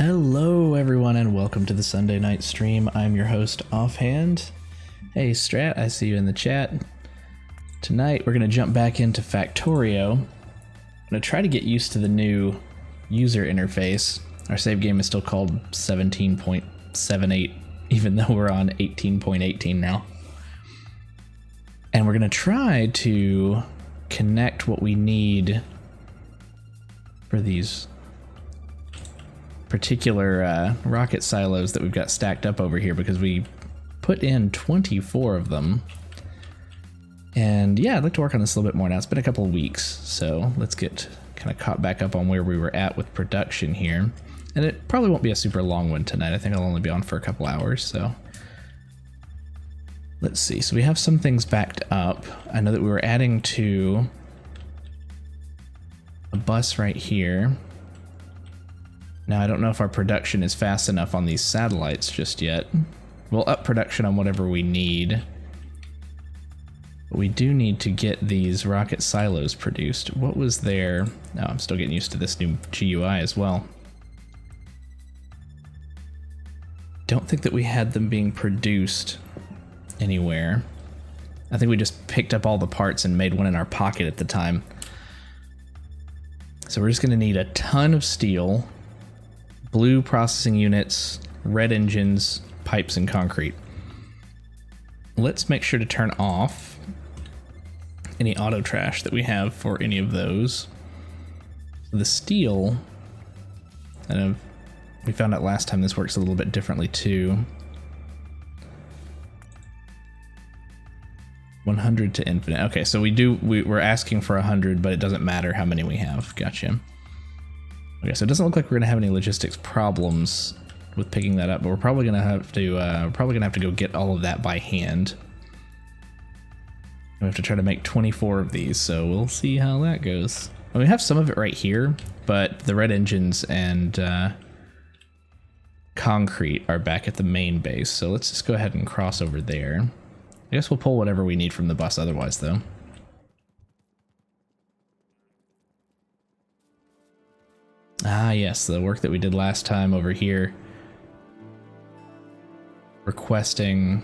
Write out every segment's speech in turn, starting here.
Hello everyone and welcome to the Sunday night stream. I'm your host Offhand. Hey Strat, I see you in the chat. Tonight we're going to jump back into Factorio. I'm going to try to get used to the new user interface. Our save game is still called 17.78 even though we're on 18.18 now. And we're going to try to connect what we need for these particular rocket silos that we've got stacked up over here, because we put in 24 of them. And yeah, I'd like to work on this a little bit more now. It's been a couple of weeks, so let's get kind of caught back up on where we were at with production here. And it probably won't be a super long one tonight. I think I'll only be on for a couple hours, so let's see. So we have some things backed up. I know that we were adding to a bus right here. Now, I don't know if our production is fast enough on these satellites just yet. We'll up production on whatever we need. But we do need to get these rocket silos produced. What was there? No, I'm still getting used to this new GUI as well. Don't think that we had them being produced anywhere. I think we just picked up all the parts and made one in our pocket at the time. So we're just going to need a ton of steel, blue processing units, red engines, pipes, and concrete. Let's make sure to turn off any auto trash that we have for any of those. The steel, and we found out last time this works a little bit differently too. 100 to infinite. Okay, so we're asking for 100, but it doesn't matter how many we have. Gotcha. Okay, so it doesn't look like we're gonna have any logistics problems with picking that up, but we're probably gonna have to go get all of that by hand. We have to try to make 24 of these, so we'll see how that goes. Well, we have some of it right here, but the red engines and concrete are back at the main base, so let's just go ahead and cross over there. I guess we'll pull whatever we need from the bus otherwise, though. Ah, yes, the work that we did last time over here. Requesting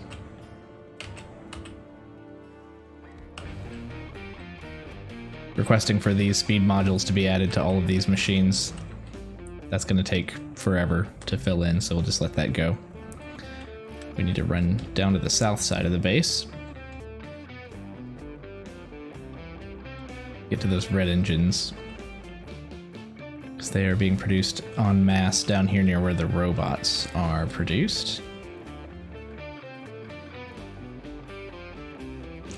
for these speed modules to be added to all of these machines. That's going to take forever to fill in, so we'll just let that go. We need to run down to the south side of the base. Get to those red engines, because they are being produced en masse down here near where the robots are produced.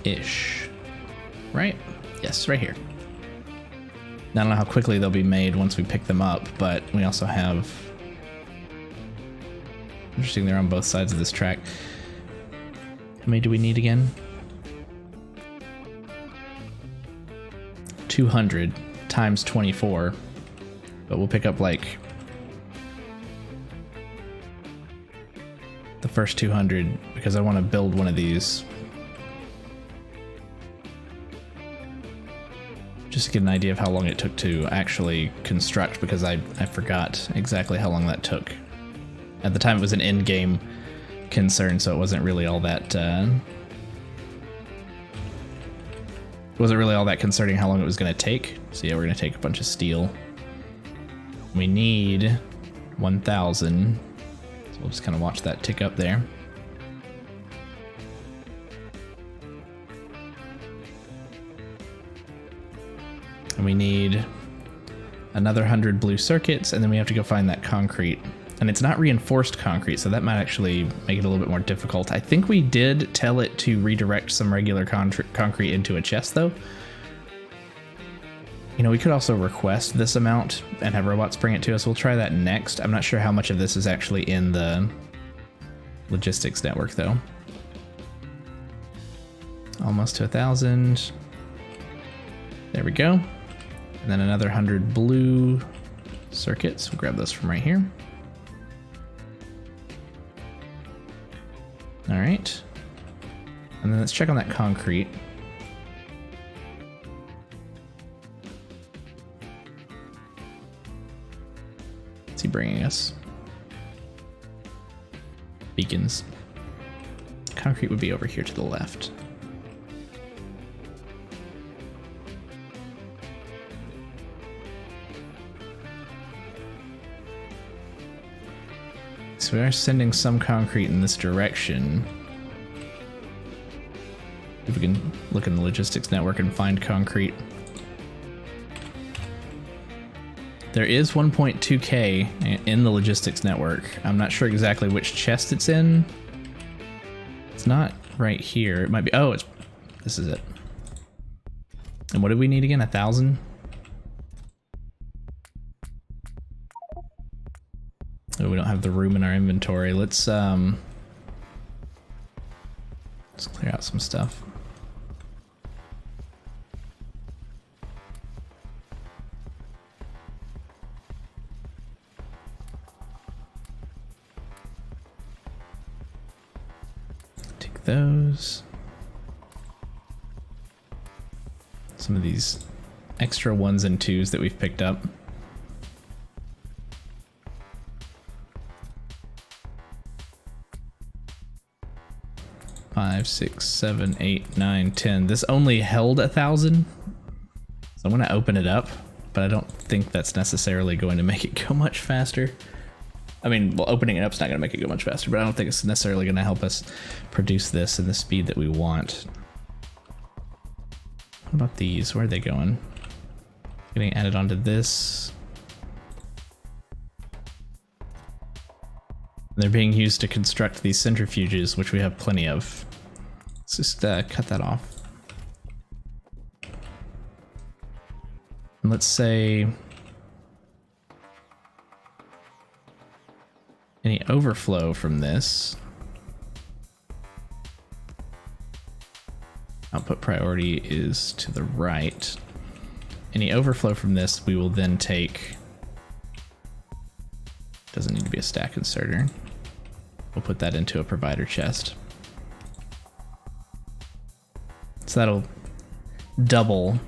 Ish. Right? Yes, right here. Now, I don't know how quickly they'll be made once we pick them up, but we also have... Interesting, they're on both sides of this track. How many do we need again? 200 times 24. But we'll pick up like the first 200 because I want to build one of these. Just to get an idea of how long it took to actually construct, because I forgot exactly how long that took. At the time it was an in-game concern, so it wasn't really all that concerning how long it was going to take. So yeah, we're going to take a bunch of steel. We need 1,000, so we'll just kind of watch that tick up there. And we need another 100 blue circuits, and then we have to go find that concrete. And it's not reinforced concrete, so that might actually make it a little bit more difficult. I think we did tell it to redirect some regular concrete into a chest, though. You know, we could also request this amount and have robots bring it to us. We'll try that next. I'm not sure how much of this is actually in the logistics network, though. Almost to 1,000. There we go. And then another 100 blue circuits. We'll grab those from right here. All right. And then let's check on that concrete. What's he bringing us? beacons. Concrete would be over here to the left. So we are sending some concrete in this direction. If we can look in the logistics network and find concrete. There is 1.2k in the logistics network. I'm not sure exactly which chest it's in. It's not right here. It might be. Oh, this is it. And what do we need again? 1,000? Oh, we don't have the room in our inventory. Let's clear out some stuff. Take those. Some of these extra 1s and 2s that we've picked up. 5, 6, 7, 8, 9, 10. This only held 1,000. So I'm gonna open it up, but I don't think that's necessarily going to make it go much faster. I mean, well, opening it up is not gonna make it go much faster, but I don't think it's necessarily gonna help us produce this in the speed that we want. What about these? Where are they going? Getting added onto this. They're being used to construct these centrifuges, which we have plenty of. Let's just cut that off. And let's say any overflow from this. Output priority is to the right. Any overflow from this, we will then take. Doesn't need to be a stack inserter. We'll put that into a provider chest. So that'll double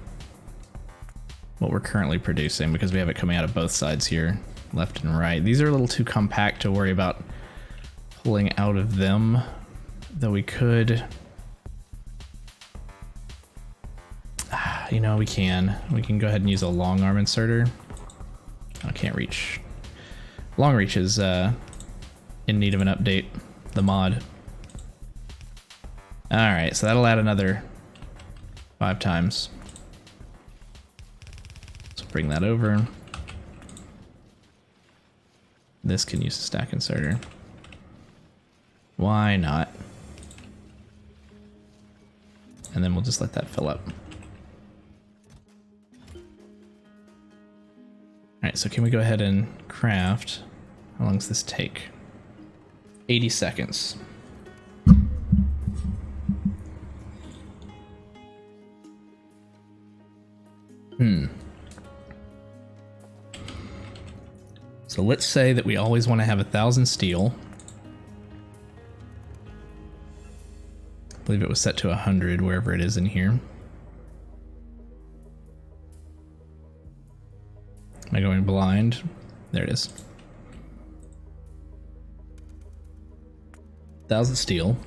what we're currently producing because we have it coming out of both sides here, left and right. These are a little too compact to worry about pulling out of them, though we could. You know, we can go ahead and use a long arm inserter. I can't reach. Long reach is in need of an update, the mod. Alright, so that'll add another 5 times. So bring that over. This can use a stack inserter. Why not? And then we'll just let that fill up. Alright, so can we go ahead and craft? How long does this take? 80 seconds. So let's say that we always want to have 1,000 steel. I believe it was set to 100 wherever it is in here. Am I going blind? There it is. 1,000 steel.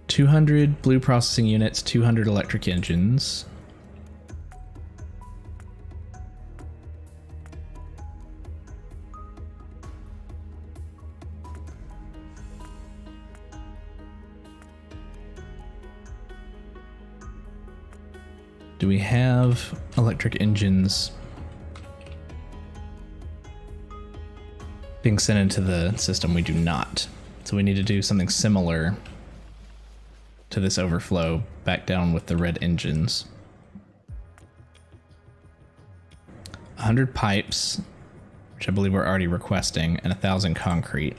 200 blue processing units, 200 electric engines. Do we have electric engines being sent into the system? We do not. So we need to do something similar to this overflow back down with the red engines. 100 pipes, which I believe we're already requesting, and 1,000 concrete.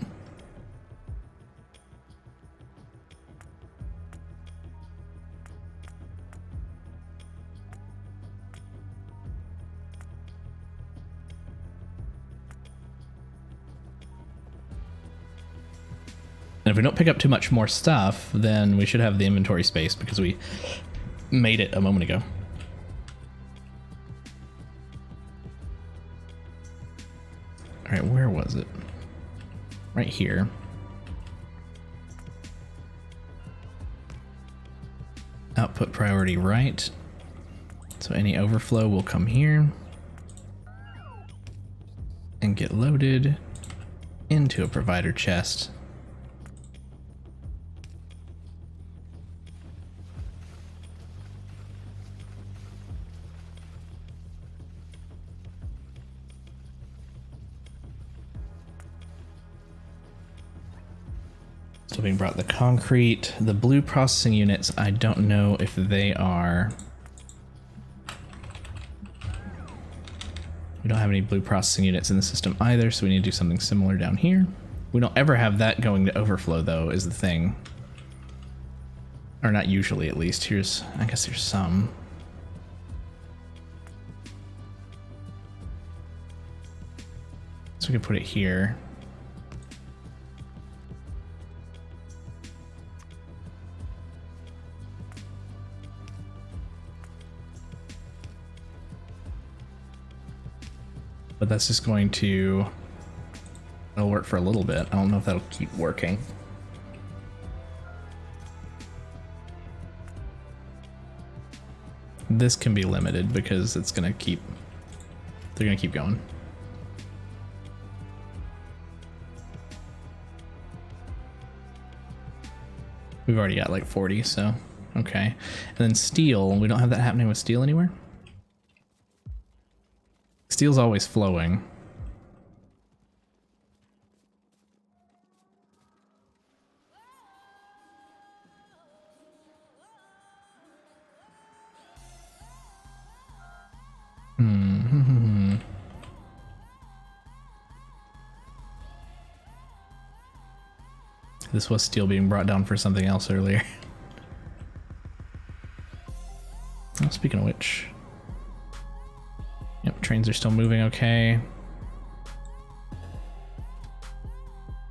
And if we don't pick up too much more stuff, then we should have the inventory space because we made it a moment ago. All right, where was it? right here. Output priority right. So any overflow will come here and get loaded into a provider chest. Still being brought the concrete. The blue processing units, I don't know if they are... We don't have any blue processing units in the system either, so we need to do something similar down here. We don't ever have that going to overflow, though, is the thing. Or not usually, at least. Here's... I guess there's some. So we can put it here. But that's just going to... It'll work for a little bit. I don't know if that'll keep working. This can be limited because it's gonna keep... They're gonna keep going. We've already got like 40, so okay. And then steel, we don't have that happening with steel anywhere? Steel's always flowing. This was steel being brought down for something else earlier. Oh, speaking of which... Yep, trains are still moving okay.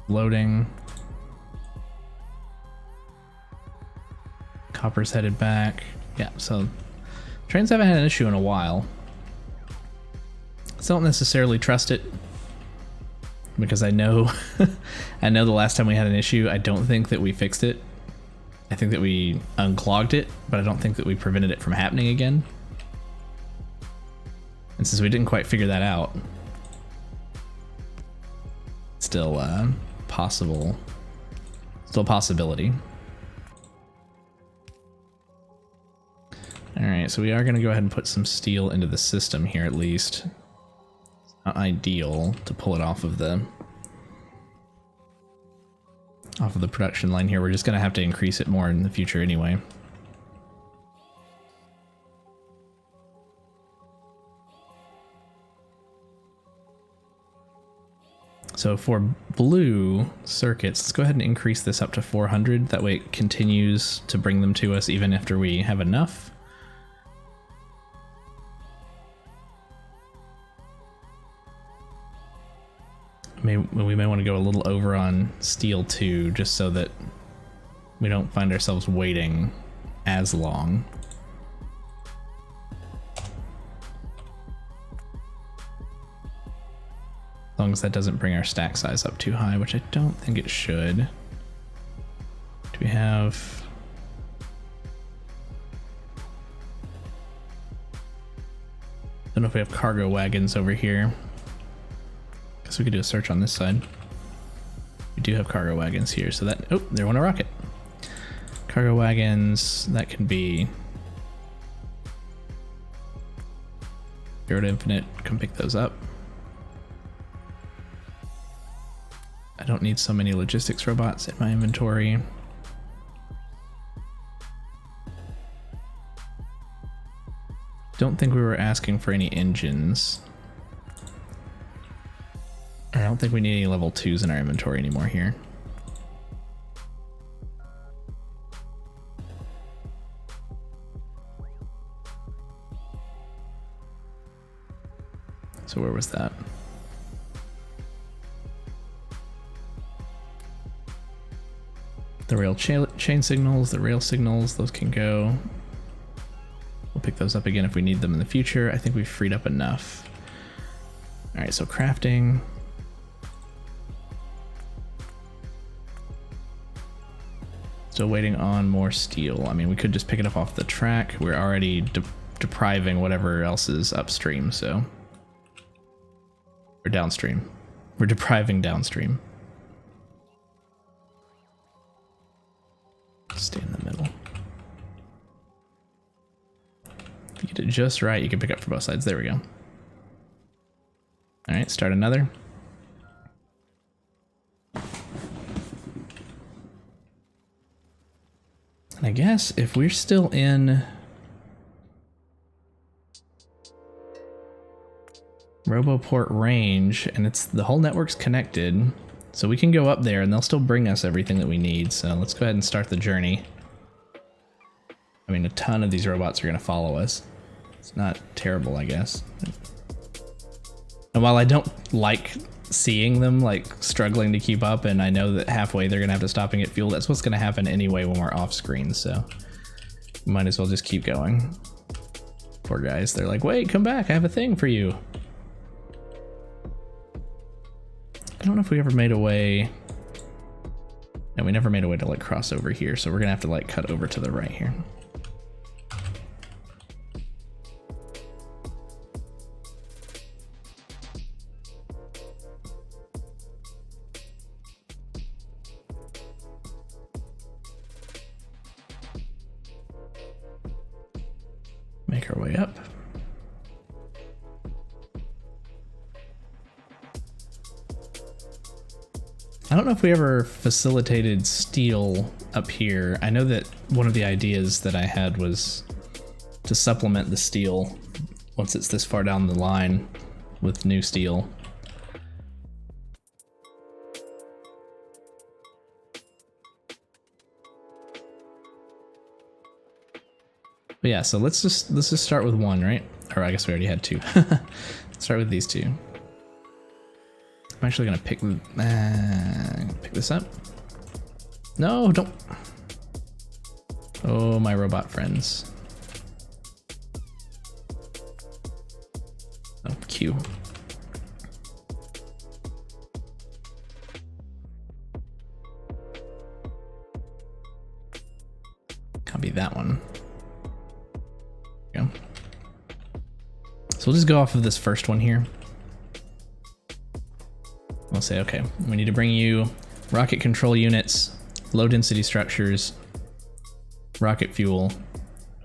Loading. Copper's headed back. Yeah, so trains haven't had an issue in a while. Still don't necessarily trust it because I know I know the last time we had an issue, I don't think that we fixed it. I think that we unclogged it, but I don't think that we prevented it from happening again. And since we didn't quite figure that out, still possible, still a possibility. All right, so we are going to go ahead and put some steel into the system here at least. It's not ideal to pull it off of the production line here. We're just going to have to increase it more in the future anyway. So for blue circuits, let's go ahead and increase this up to 400. That way it continues to bring them to us even after we have enough. We may want to go a little over on steel too, just so that we don't find ourselves waiting as long. As long as that doesn't bring our stack size up too high, which I don't think it should. Do we have... I don't know if we have cargo wagons over here. Guess we could do a search on this side. We do have cargo wagons here, so that... Oh, they want a rocket. Cargo wagons, that can be... 0 to infinite, come pick those up. I don't need so many logistics robots in my inventory. Don't think we were asking for any engines. I don't think we need any level 2s in our inventory anymore here. So where was that? The rail chain signals, the rail signals, those can go. We'll pick those up again if we need them in the future. I think we've freed up enough. All right, so crafting. Still waiting on more steel. I mean, we could just pick it up off the track. We're already depriving whatever else is upstream, so. Or downstream. We're depriving downstream. Stay in the middle. If you get it just right, you can pick up for both sides. There we go. All right, start another. And I guess if we're still in Roboport range and it's the whole network's connected, so we can go up there and they'll still bring us everything that we need. So let's go ahead and start the journey. I mean, a ton of these robots are going to follow us. It's not terrible, I guess. And while I don't like seeing them like struggling to keep up, and I know that halfway they're gonna have to stop and get fuel, that's what's gonna happen anyway when we're off screen, so might as well just keep going. Poor guys, they're like, wait, come back, I have a thing for you. I don't know if we ever made a way. No, we never made a way to like cross over here, so we're gonna have to like cut over to the right here. Make our way up. I don't know if we ever facilitated steel up here. I know that one of the ideas that I had was to supplement the steel once it's this far down the line with new steel. But yeah, so let's just start with one, right? Or I guess we already had two. Let's start with these two. I'm actually gonna pick this up. No, don't. Oh, my robot friends. Oh, Q. Copy that one. Go. So we'll just go off of this first one here. We'll say, okay, we need to bring you rocket control units, low density structures, rocket fuel.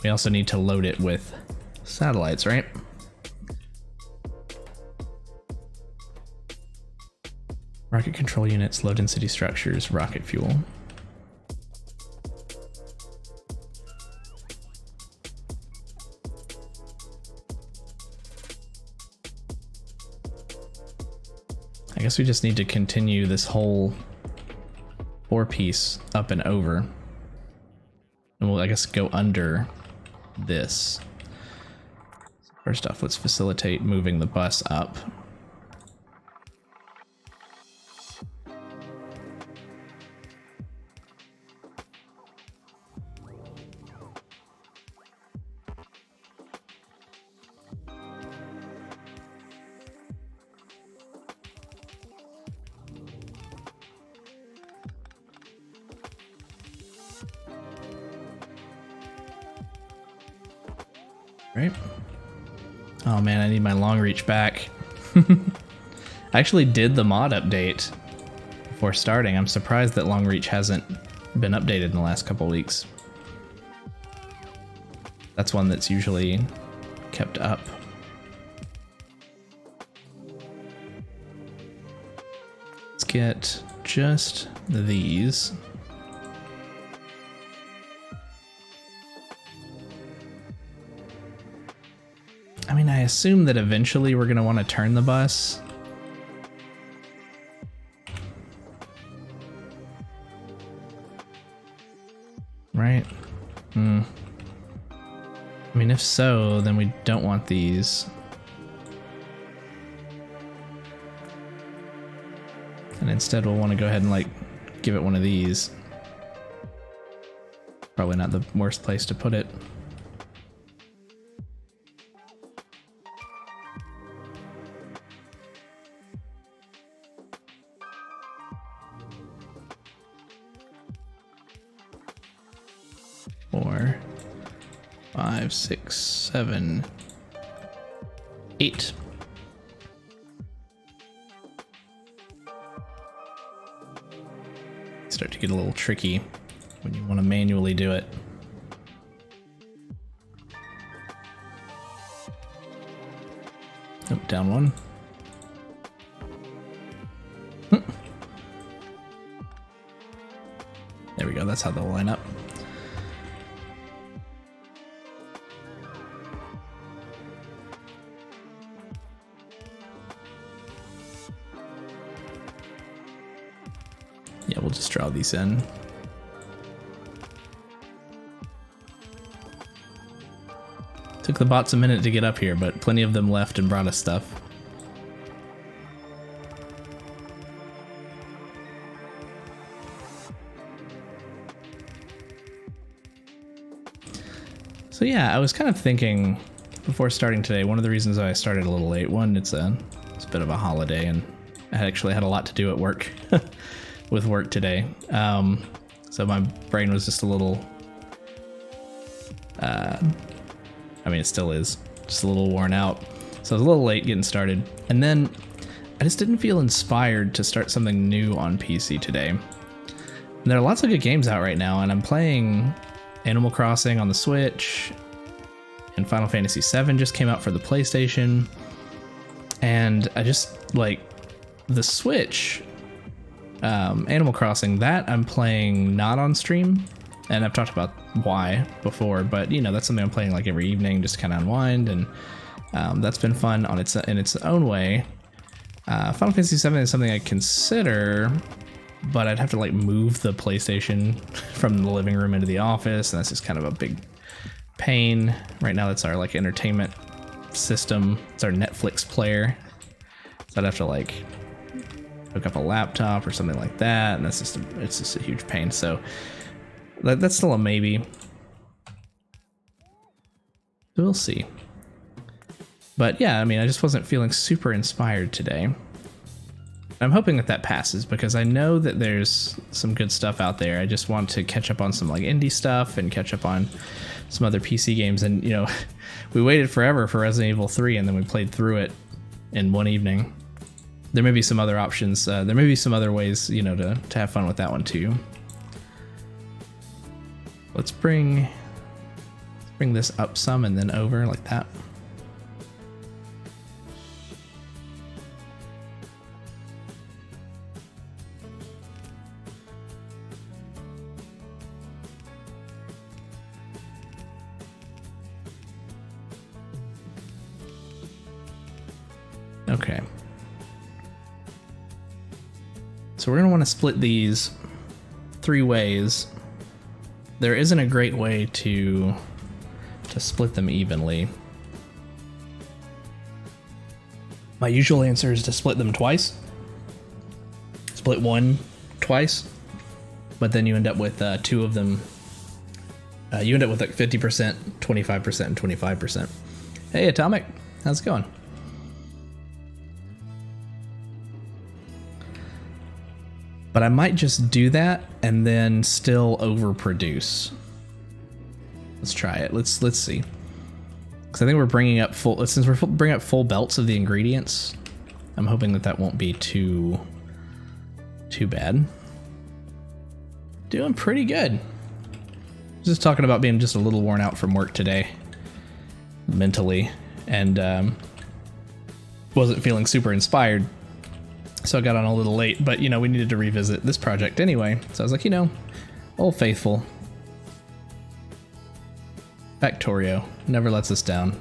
We also need to load it with satellites, right? Rocket control units, low density structures, rocket fuel. I guess we just need to continue this whole 4-piece up and over. And we'll, I guess, go under this. First off, let's facilitate moving the bus up. Right? Oh man, I need my long reach back. I actually did the mod update before starting. I'm surprised that long reach hasn't been updated in the last couple weeks. That's one that's usually kept up. Let's get just these. I mean, I assume that eventually we're going to want to turn the bus. Right? I mean, if so, then we don't want these. And instead we'll want to go ahead and, like, give it one of these. Probably not the worst place to put it. 4, 5, 6, 7, 8. Start to get a little tricky when you want to manually do it. Oh, down one. There we go, that's how they'll line up. Yeah, we'll just draw these in. Took the bots a minute to get up here, but plenty of them left and brought us stuff. So yeah, I was kind of thinking before starting today, one of the reasons I started a little late, one, it's a bit of a holiday and I actually had a lot to do at work with work today. So my brain was just a little, I mean, it still is just a little worn out. So I was a little late getting started. And then I just didn't feel inspired to start something new on PC today. And there are lots of good games out right now, and I'm playing Animal Crossing on the Switch, and Final Fantasy VII just came out for the PlayStation. And I just, like, the Switch, Animal Crossing, that I'm playing not on stream, and I've talked about why before, but you know, that's something I'm playing like every evening just to kind of unwind, and that's been fun on in its own way. Final Fantasy VII is something I consider, but I'd have to like move the PlayStation from the living room into the office, and that's just kind of a big pain. Right now that's our like entertainment system, it's our Netflix player, so I'd have to like hook up a laptop or something like that, and that's it's just a huge pain. So that's still a maybe. We'll see. But yeah, I mean, I just wasn't feeling super inspired today. I'm hoping that that passes, because I know that there's some good stuff out there. I just want to catch up on some like indie stuff and catch up on some other PC games. And you know, we waited forever for Resident Evil 3, and then we played through it in one evening. There may be some other options. There may be some other ways, you know, to have fun with that one too. Let's bring this up some and then over like that. Okay. So we're going to want to split these 3 ways. There isn't a great way to split them evenly. My usual answer is to split them twice. Split one twice, but then you end up with 2 of them. You end up with like 50%, 25%, and 25%. Hey, Atomic, how's it going? But I might just do that and then still overproduce. Let's try it. Let's see. Because I think we're bringing up since we're bringing up full belts of the ingredients, I'm hoping that won't be too bad. Doing pretty good. Just talking about being just a little worn out from work today, mentally, and wasn't feeling super inspired. So I got on a little late, but you know, we needed to revisit this project anyway. So I was like, you know, Old Faithful. Factorio never lets us down.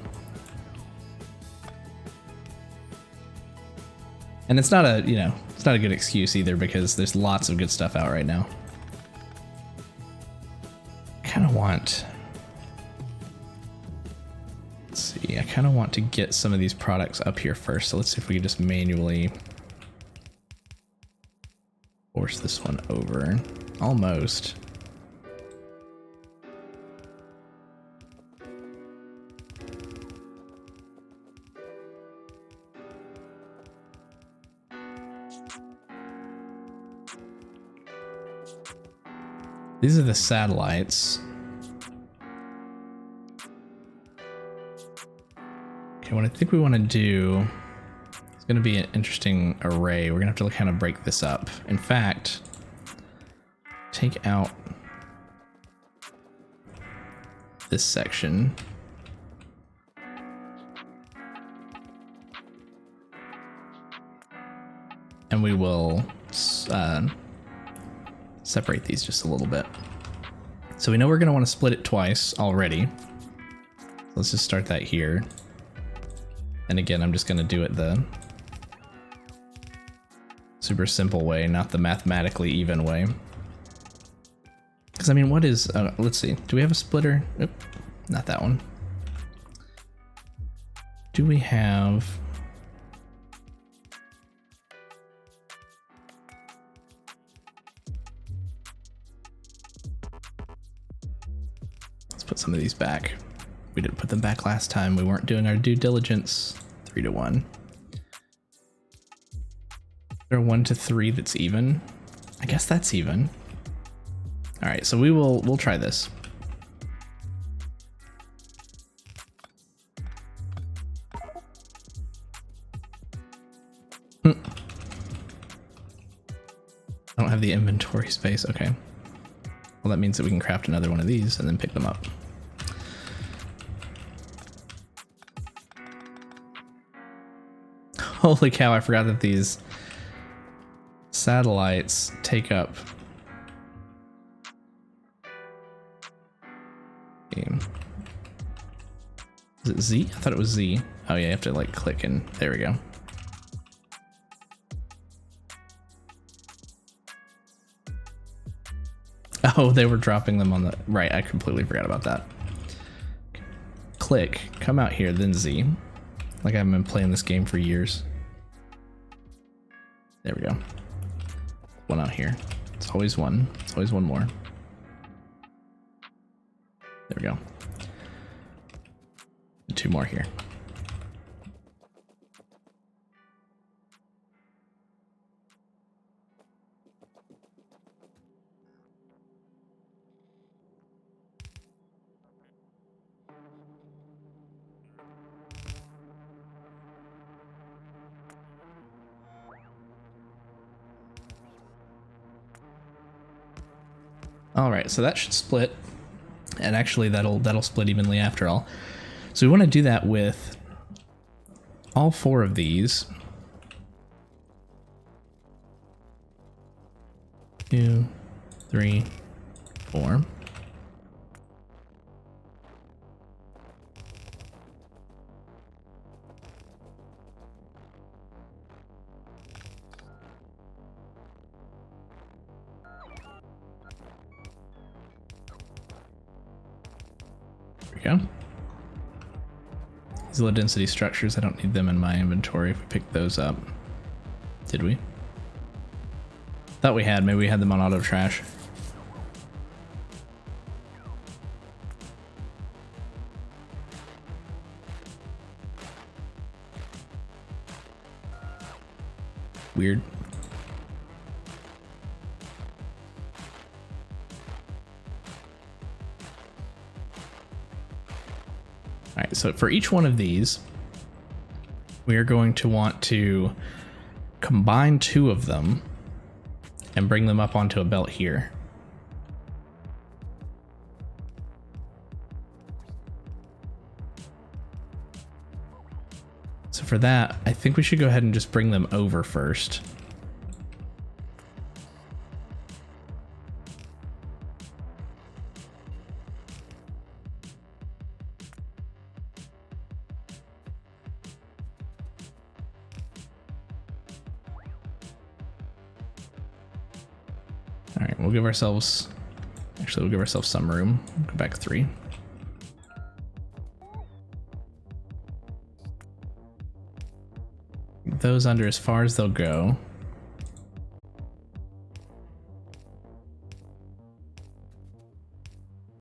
And it's not a, you know, it's not a good excuse either, because there's lots of good stuff out right now. I kind of want, let's see, I kind of want to get some of these products up here first. So let's see if we can just manually force this one over. Almost. These are the satellites. Okay, what I think we want to do is going to be an interesting array. We're going to have to kind of break this up. In fact, take out this section. And we will separate these just a little bit. So we know we're going to want to split it twice already. Let's just start that here. And again, I'm just going to do it the super simple way, not the mathematically even way. Because I mean, what is, let's see, do we have a splitter? Nope, not that one. Do we have... Put some of these back. We didn't put them back last time. We weren't doing our due diligence. 3 to 1. There 1 to 3 that's even. I guess that's even. All right, so we'll try this. I don't have the inventory space. Okay. Well, that means that we can craft another one of these and then pick them up. Holy cow, I forgot that these satellites take up... Is it Z? I thought it was Z. Oh yeah, you have to like click and there we go. Oh, they were dropping them on the... Right, I completely forgot about that. Click, come out here, then Z. Like I haven't been playing this game for years. There we go. One out here. It's always one. It's always one more. There we go. And 2 more here. All right, so that should split, and actually that'll split evenly after all. So we want to do that with all 4 of these. 2, 3, 4. There we go. These low density structures, I don't need them in my inventory if we pick those up. Did we? Thought we had, maybe we had them on auto trash. Weird. All right, so for each one of these, we are going to want to combine 2 of them and bring them up onto a belt here. So for that, I think we should go ahead and just bring them over first. All right, we'll give ourselves, actually we'll give ourselves some room. Go back 3. Those under as far as they'll go.